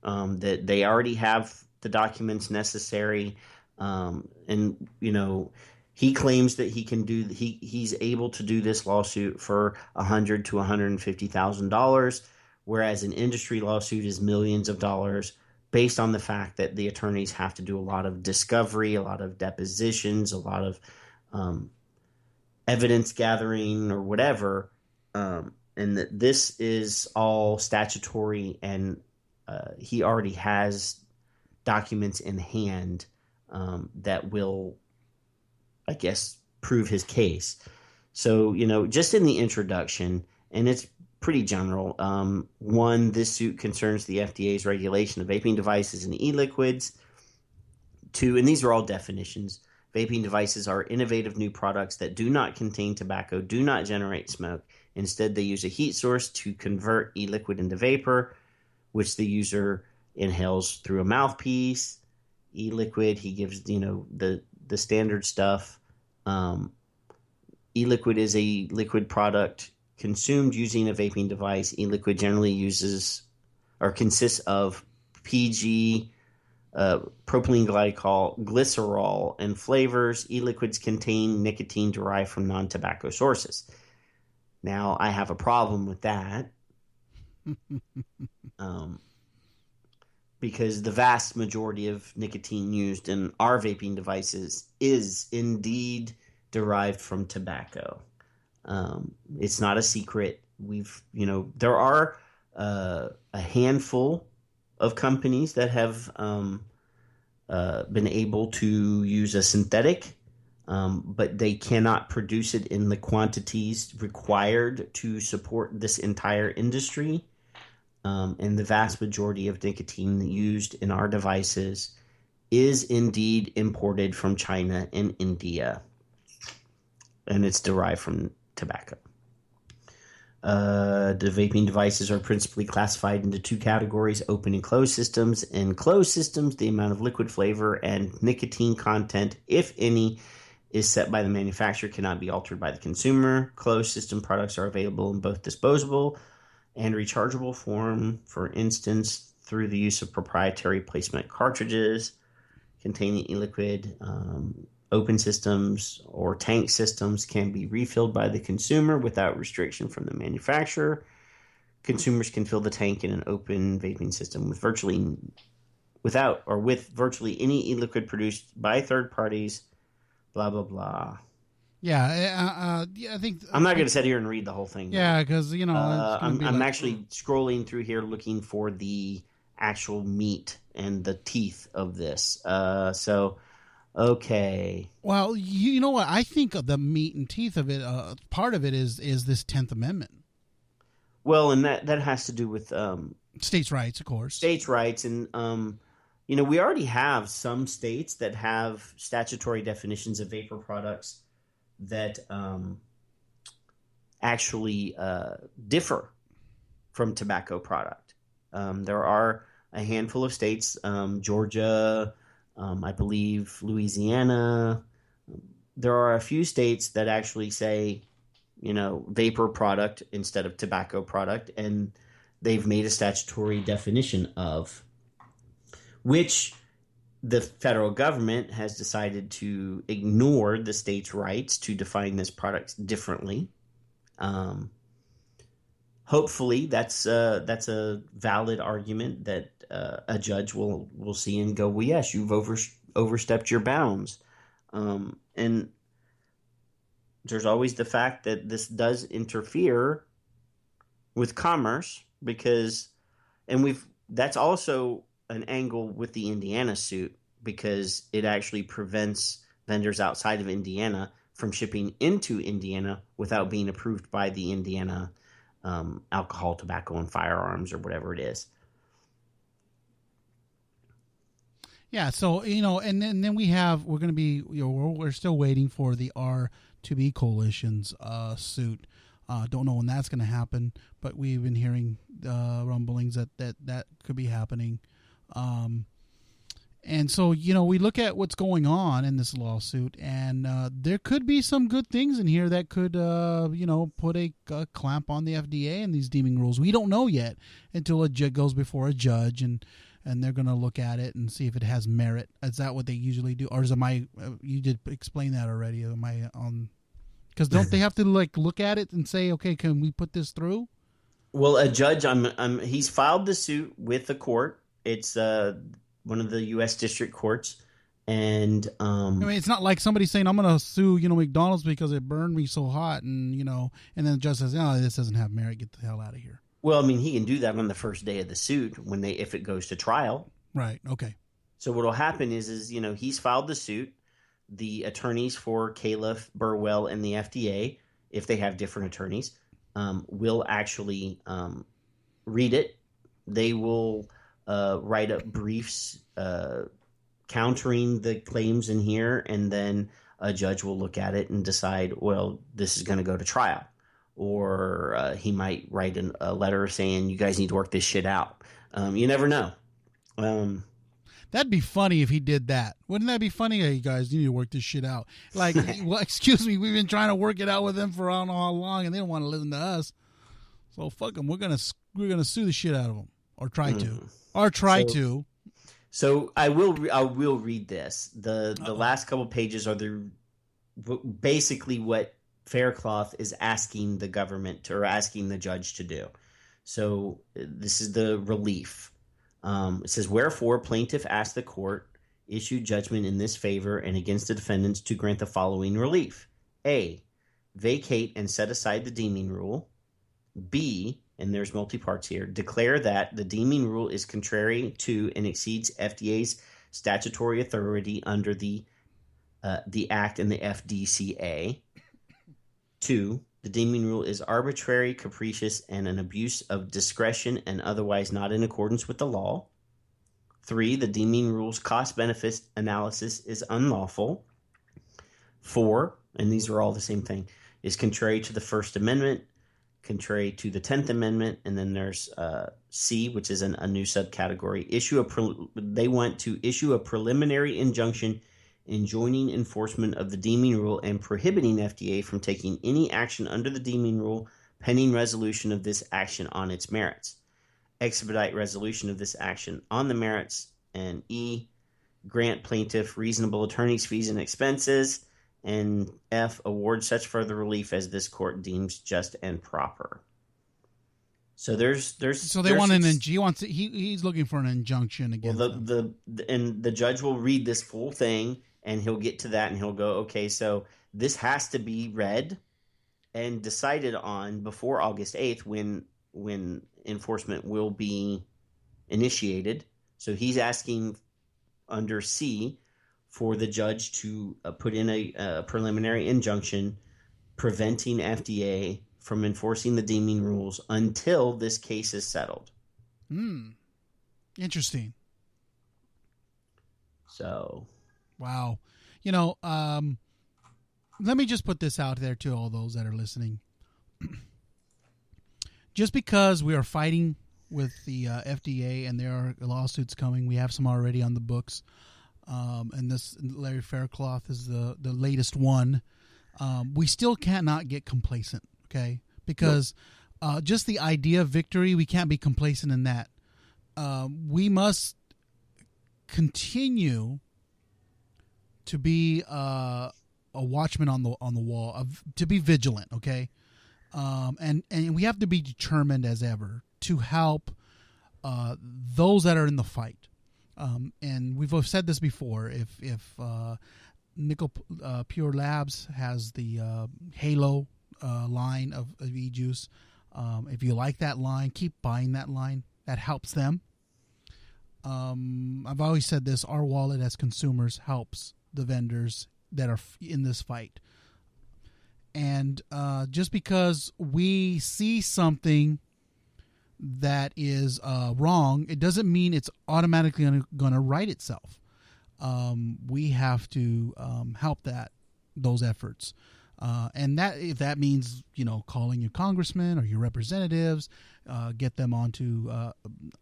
that they already have the documents necessary. And, he claims that he can do. He's able to do this lawsuit for $100,000 to $150,000, whereas an industry lawsuit is millions of dollars, based on the fact that the attorneys have to do a lot of discovery, a lot of depositions, a lot of evidence gathering or whatever, and that this is all statutory, and he already has documents in hand that will, I guess, prove his case. So, just in the introduction, and it's pretty general. One, this suit concerns the FDA's regulation of vaping devices and e-liquids. Two, and these are all definitions, vaping devices are innovative new products that do not contain tobacco, do not generate smoke. Instead, they use a heat source to convert e-liquid into vapor, which the user inhales through a mouthpiece. E-liquid, he gives, the standard stuff. E-liquid is a liquid product consumed using a vaping device. E-liquid generally uses or consists of PG, propylene glycol, glycerol, and flavors. E-liquids contain nicotine derived from non-tobacco sources. Now, I have a problem with that. Because the vast majority of nicotine used in our vaping devices is indeed derived from tobacco. It's not a secret. There are a handful of companies that have been able to use a synthetic, but they cannot produce it in the quantities required to support this entire industry. And the vast majority of nicotine used in our devices is indeed imported from China and India, and it's derived from tobacco. The vaping devices are principally classified into two categories: open and closed systems. In closed systems, the amount of liquid flavor and nicotine content, if any, is set by the manufacturer, cannot be altered by the consumer. Closed system products are available in both disposable and rechargeable form, for instance, through the use of proprietary placement cartridges containing e-liquid. Open systems or tank systems can be refilled by the consumer without restriction from the manufacturer. Consumers can fill the tank in an open vaping system with virtually any e-liquid produced by third parties. Blah blah blah. Yeah, I think I'm not going to sit here and read the whole thing. Yeah, because I'm actually scrolling through here looking for the actual meat and the teeth of this. Okay. Well, you know what? I think the meat and teeth of it, part of it is this 10th Amendment. Well, and that has to do with states' rights, of course. States' rights, and we already have some states that have statutory definitions of vapor products that actually differ from tobacco product. There are a handful of states, Georgia, I believe Louisiana. There are a few states that actually say, vapor product instead of tobacco product, and they've made a statutory definition of, which the federal government has decided to ignore the state's rights to define this product differently. Hopefully, that's a valid argument that a judge will see and go, well, yes, you've overstepped your bounds. And there's always the fact that this does interfere with commerce that's also an angle with the Indiana suit, because it actually prevents vendors outside of Indiana from shipping into Indiana without being approved by the Indiana alcohol, tobacco, and firearms, or whatever it is. Yeah, so and then we're going to be we're still waiting for the R2B Coalition's suit. Don't know when that's going to happen, but we've been hearing rumblings that could be happening. And so we look at what's going on in this lawsuit, and there could be some good things in here that could put a clamp on the FDA and these deeming rules. We don't know yet until it goes before a judge, and they're going to look at it and see if it has merit. Is that what they usually do? Or you did explain that already. Am I on? Because don't they have to look at it and say, okay, can we put this through? Well, a judge, he's filed the suit with the court. It's one of the U.S. district courts, and it's not like somebody saying, I'm going to sue McDonald's because it burned me so hot, and and then the judge says, no, this doesn't have merit, get the hell out of here. Well, he can do that on the first day of the suit if it goes to trial. Right. Okay. So what will happen is he's filed the suit. The attorneys for Califf, Burwell, and the FDA, if they have different attorneys, will actually read it. They will write up briefs countering the claims in here, and then a judge will look at it and decide, well, this is going to go to trial. Or he might write a letter saying, you guys need to work this shit out. You never know. That'd be funny if he did that. Wouldn't that be funny? Hey, you guys need to work this shit out. Like, well, excuse me, we've been trying to work it out with them for I don't know how long, and they don't want to listen to us. So fuck them. We're gonna sue the shit out of them, or try to. So I will read this. The last couple pages are basically what Faircloth is asking the government or asking the judge to do. So this is the relief. It says, wherefore plaintiff asked the court issue judgment in this favor and against the defendants to grant the following relief. A, vacate and set aside the deeming rule. B, and there's multi-parts here, declare that the deeming rule is contrary to and exceeds FDA's statutory authority under the Act and the FDCA. 2, the deeming rule is arbitrary, capricious, and an abuse of discretion and otherwise not in accordance with the law. 3, the deeming rule's cost-benefit analysis is unlawful. 4, and these are all the same thing, is contrary to the First Amendment, contrary to the 10th Amendment, and then there's C, which is a new subcategory. They want to issue a preliminary injunction enjoining enforcement of the deeming rule and prohibiting FDA from taking any action under the deeming rule pending resolution of this action on its merits. Expedite resolution of this action on the merits. And E, grant plaintiff reasonable attorney's fees and expenses. And F, award such further relief as this court deems just and proper. So so they want he's looking for an injunction against them. The judge will read this full thing and he'll get to that and he'll go, okay, so this has to be read and decided on before August 8th when enforcement will be initiated. So he's asking under C for the judge to put in a preliminary injunction preventing FDA from enforcing the deeming rules until this case is settled. Interesting. So, wow. Let me just put this out there to all those that are listening. Just because we are fighting with the FDA and there are lawsuits coming, we have some already on the books. And this Larry Faircloth is the latest one. We still cannot get complacent, okay? Because just the idea of victory, we can't be complacent in that. We must continue to be a watchman on the wall, to be vigilant, okay? And we have to be determined as ever to help those that are in the fight. And we've said this before. If Nickel Pure Labs has the Halo line of e-juice, if you like that line, keep buying that line. That helps them. I've always said this: our wallet as consumers helps the vendors that are in this fight. And just because we see something that is wrong, it doesn't mean it's automatically going to right itself. We have to help those efforts. And that, if that means, calling your congressman or your representatives, get them onto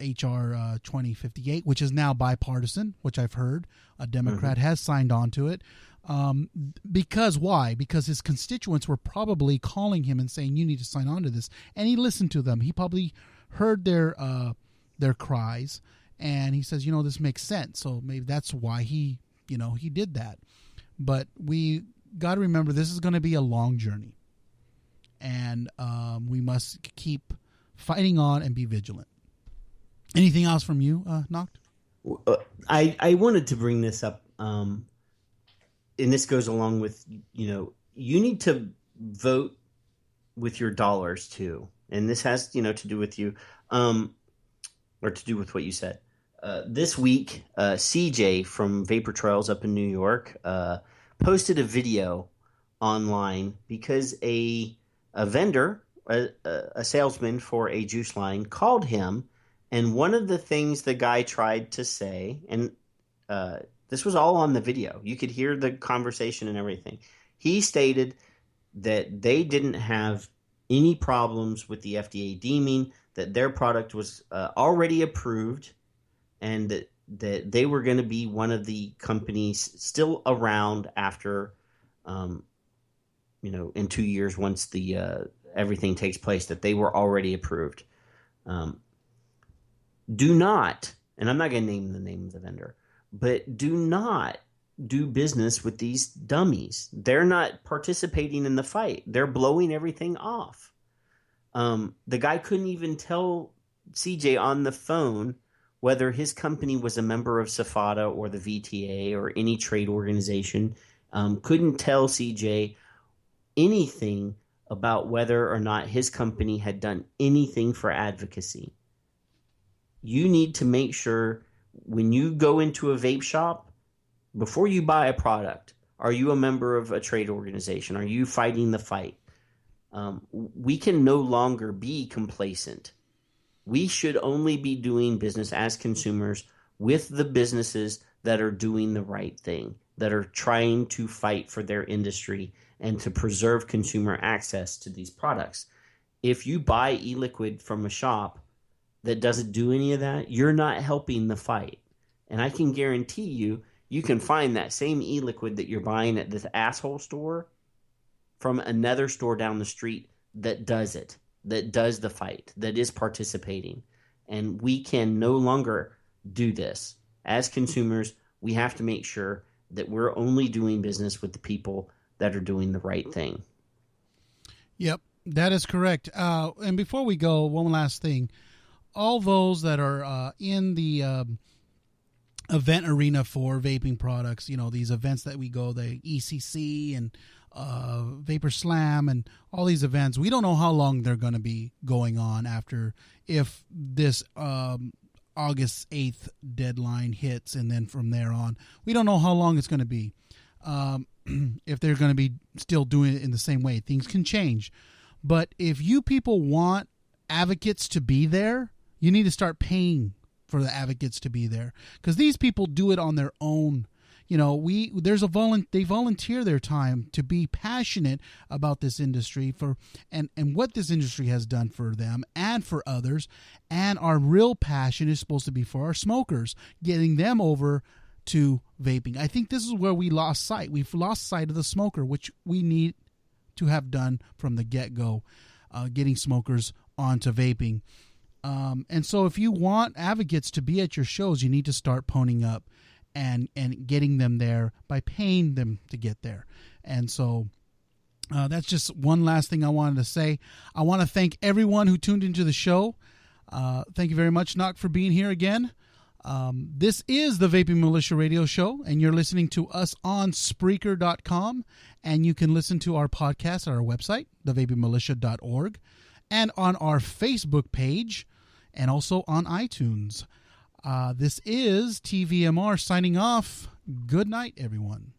HR 2058, which is now bipartisan, which I've heard a Democrat has signed on to it. Because why? Because his constituents were probably calling him and saying, you need to sign on to this. And he listened to them. He probably heard their cries, and he says, this makes sense. So maybe that's why he did that. But we got to remember, this is going to be a long journey, and we must keep fighting on and be vigilant. Anything else from you, Noct? I wanted to bring this up, and this goes along with, you need to vote with your dollars too. And this has, to do with you, or to do with what you said. This week, CJ from Vapor Trails up in New York posted a video online because a vendor, a salesman for a juice line, called him. And one of the things the guy tried to say, and this was all on the video. You could hear the conversation and everything. He stated that they didn't have any problems with the FDA deeming, that their product was already approved, and that they were going to be one of the companies still around after, in 2 years once the everything takes place, that they were already approved. Do not, and I'm not going to name the name of the vendor, but do not do business with these dummies. They're not participating in the fight. They're blowing everything off. The guy couldn't even tell CJ on the phone whether his company was a member of SFATA or the VTA or any trade organization. Couldn't tell CJ anything about whether or not his company had done anything for advocacy. You need to make sure when you go into a vape shop, before you buy a product, are you a member of a trade organization? Are you fighting the fight? We can no longer be complacent. We should only be doing business as consumers with the businesses that are doing the right thing, that are trying to fight for their industry and to preserve consumer access to these products. If you buy e-liquid from a shop that doesn't do any of that, you're not helping the fight. And I can guarantee you, you can find that same e-liquid that you're buying at this asshole store from another store down the street that does it, that does the fight, that is participating. And we can no longer do this. As consumers, we have to make sure that we're only doing business with the people that are doing the right thing. Yep, that is correct. And before we go, one last thing. All those that are in the event arena for vaping products, these events that we go, the ECC and Vapor Slam and all these events, we don't know how long they're going to be going on after, if this August 8th deadline hits, and then from there on, we don't know how long it's going to be. If they're going to be still doing it in the same way, things can change. But if you people want advocates to be there, you need to start paying for the advocates to be there, because these people do it on their own. They volunteer their time to be passionate about this industry and what this industry has done for them and for others. And our real passion is supposed to be for our smokers, getting them over to vaping. I think this is where we lost sight. We've lost sight of the smoker, which we need to have done from the get-go, getting smokers onto vaping. And so if you want advocates to be at your shows, you need to start ponying up and getting them there by paying them to get there. And so that's just one last thing I wanted to say. I want to thank everyone who tuned into the show. Thank you very much, Knock, for being here again. This is the Vaping Militia Radio Show, and you're listening to us on Spreaker.com, and you can listen to our podcast at our website, thevapingmilitia.org, and on our Facebook page, and also on iTunes. This is TVMR signing off. Good night, everyone.